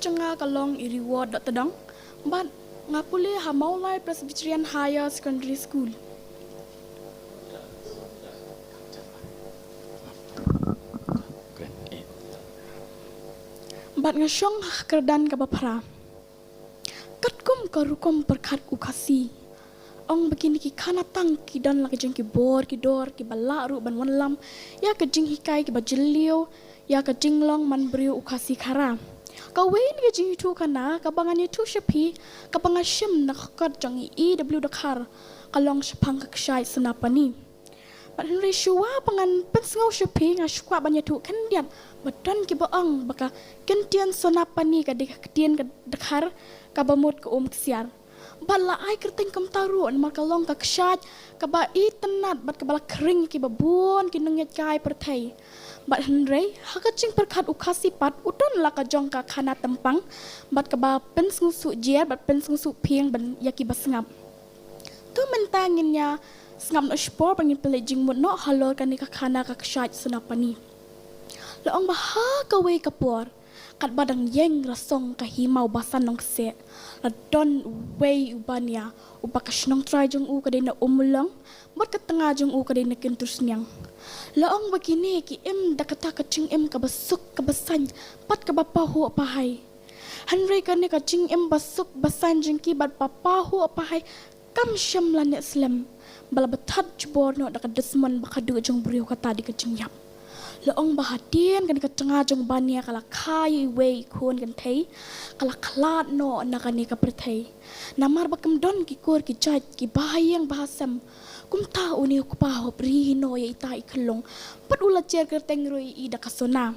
cenga kalong I reward dot tedang. But ngapule ha Maulai Presbyterian Higher Secondary School. Bat ngasyong kerdan kabapra. Katkum karukom perkat ukasi. Ong begini ki kanatang ki dan la kejeng ki bor ki dor ki balaru ban wanlam ya kejeng hikai ki bajelio ya kejeng long man beriu ukasi kara. Kawain ki jeng itu kana kabangan itu syapi kabangan syem nak kat jang EW Dakar kalong syapang kaksyai senapani. Bat Henry Shua pangan pensengau syapi ngasukwa banyak tu kendian badan ki baang baka kendian senapani ka dikakdian ka Dakar kabamut ke kesiar. Bala ai kerting kam taru an markalong ka ksyat kaba I tenat bat kabala kering ki babun ki nenget kai pertai. Bat Henry hakacing perkat ukasi pat udon la ka jong ka khana tempang bat kaba pensung su jer bat pensung su pieng ban yaki basngap. Tu mentanginnya sngam no spor bangin pelejing mut no halor kan ka khana ka ksyat senapani. Laong baha kawe kapor kat badang yeng rasong kahimau basan nong se la don way ubania ubakas nong try jong u kadena umulang bat ka tengah jong u kadena kentus nyang laong begini ki em dakata kacing em ka basuk ka basan pat ka bapahu apahai Henry kane kacing em basuk basan jeng ki bat papahu apahai kam syam lanet slam bala batat jbor no dak desman bakadu jong beriu kata di kacing yap laong bahatian kan ka tengah jong bania kala kai wei kun kan thei kala khalat no nakani ka perthei namar bakam don ki kur ki chat ki bahayang bahasam kum ta uni ku pa ho pri no ye ita ikhlong pat ula cher kerteng roi I dakasona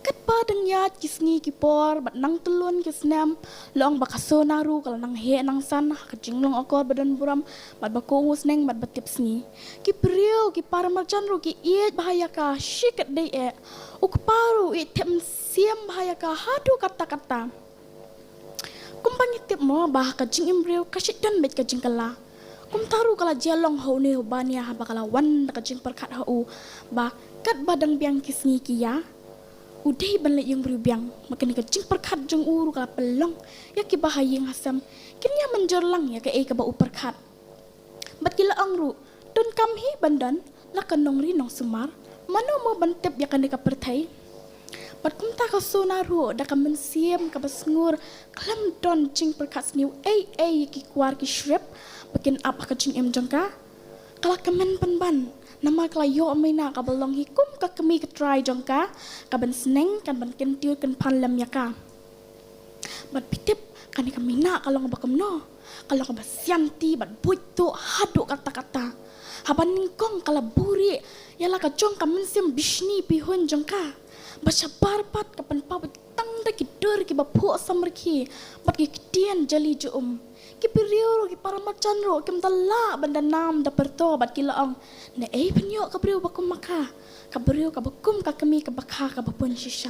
kat padang yat kisngi ki por bat nang telun kisnam long bakasona ru kala nang he nang san ka jinglong akor badan buram bat bakungus neng bat batip sngi ki priu ki paramarchan ru ki iet bahaya ka shikat dei e ukparu I tem siam bahaya ka hadu kata-kata kumpang itip mo bah ka jing imbriu ka shidan bet ka jingkala kum taru kala jalong ho ne bania ha bakala wan ka jing perkat hu ba kat badang biang kisngi ki ya udai banlet yang berubang makin kecing perkat jeng uru kala pelong ya ki bahayang hasam kinya menjorlang ya ke ka ba uperkat bat kila angru don kamhi bandan la kanong ri nong sumar mano mo bantep ya kan ka pertai bat kumta ka sonaru da ka mensiam ka basngur klam don jing perkat sniu ki kuar ki shrep bakin apa ka jing em jangka kala kemen panban nama kala yo amina ka balong hikum ka kemi ka try jongka ka ban sneng kan ban kentiu kan panlam yaka bat pitip kan ka mina kalong bakam no kalong ka basyanti bat buitu hadu kata-kata haban ningkong kala buri yala ka jong ka mensim bishni pihun jongka baca barpat ka pan pawit tang da ki dur ki bapu samerki bat ki kitian jali jum ki perioro ki paramachan ro kim tala banda nam da perto bat ki laong na penyo ka brio bakum maka ka brio ka bakum ka kami ka bakha ka bapun shisha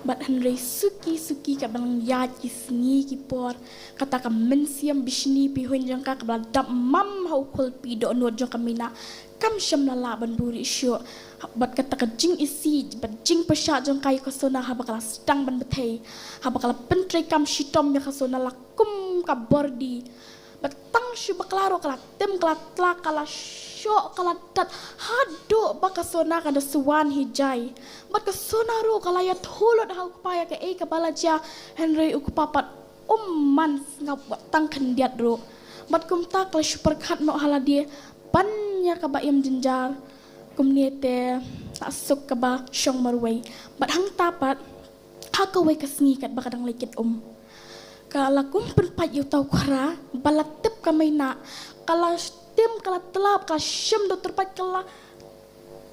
bat Henry suki ka bang yat ki sngi ki por kata ka mensiam bishni pi hun jang ka bla dap mam hau kul pi do no jong kamina kam syam lala ban buri syo bat kata ka jing isi bat jing pesha jong kai ka sona ha bakala stang ban bethei ha bakala pentre kam shitom ya ka sona lakum ka bordi batang syu baklaro kala tem kala tla kala syok kala dat hadu bakasona kada suwan hijai bat kasona ro kala ya thulot ha upaya ka ka balaja Henry ukupapat man ngap tang kendiat ro bat kumta kala super khat no haladie bannya ka baim jenjar kumniete asuk ka ba syong marway bat hang tapat hakawe kasngi kat bakadang lekit kala kumpen pat yu tau kara balatip kamaina kala tim kala telap kala syem do terpat kala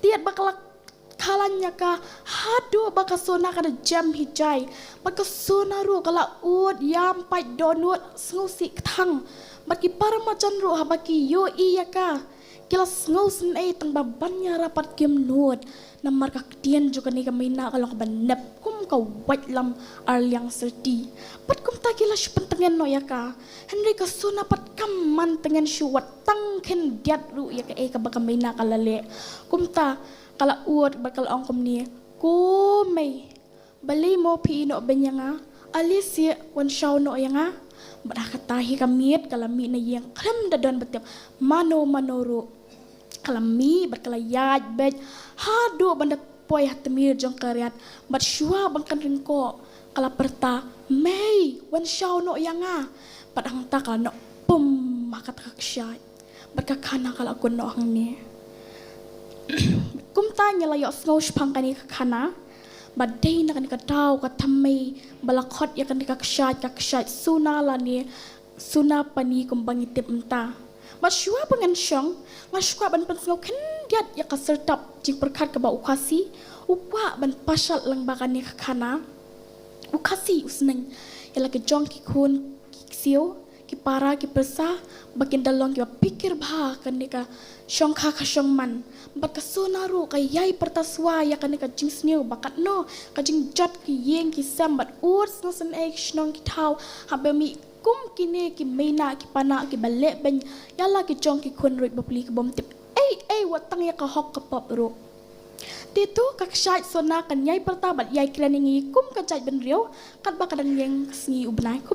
tiat bakala kalanya ka hadu bakasona kada jam hijai bakasona ru kala ud yam pat donut sengusi thang baki paramacan ru habaki yo iya ka kila sngosen tang babanya rapat kim nuot namar ka kdian juga ni kamaina kalong banep kum ka white lam arliang serti pat kum ta kila pentengen no ya ka Henry ka suna pat kaman tengen syuat tang ken diat ru ya ka bakamaina kalale kum ta kala uot bakal ong kum ni kumay bali mo pi no benyanga Alicia wan shaw no yanga badah katahi kamit kalami na yang krem dadon betiap mano manoro kalami berkelayat bej hado banda poi hatemir jong karyat bat shua bangkan ringko kala perta mei wan shaw no yanga padang ta kala no pum makat kakshay berkakana kala kun no hang ni kum tanya layo snoush pangkani kakana badai na kanika daw katamay balakot ya kanika kakshay suna lani suna pani kumbangitip mta masyua pengen syong masyua ban pensngau kendiat ya kasertap jing perkat kaba ukasi upa ban pasal lang bakani kakana ukasi usneng ya lagi jong kikun kiksio kipara kipersa bakin dalong kiba pikir bah kanika syong kaka syong man bat kasunaru kayai pertaswa ya kanika jing sniu bakat no kajing jot ki yeng ki sam bat urs no sen ek shnong ki tau habe mi kum kini ki meina ki pana ki balek ben yala ki jong ki kun ruit bapli ki bom tip watang ya ka hok ka pop ro titu kaksyat sona kan yai pertabat yai klaningi kum kajat ben riau kat bakadan yeng sngi ubnai ku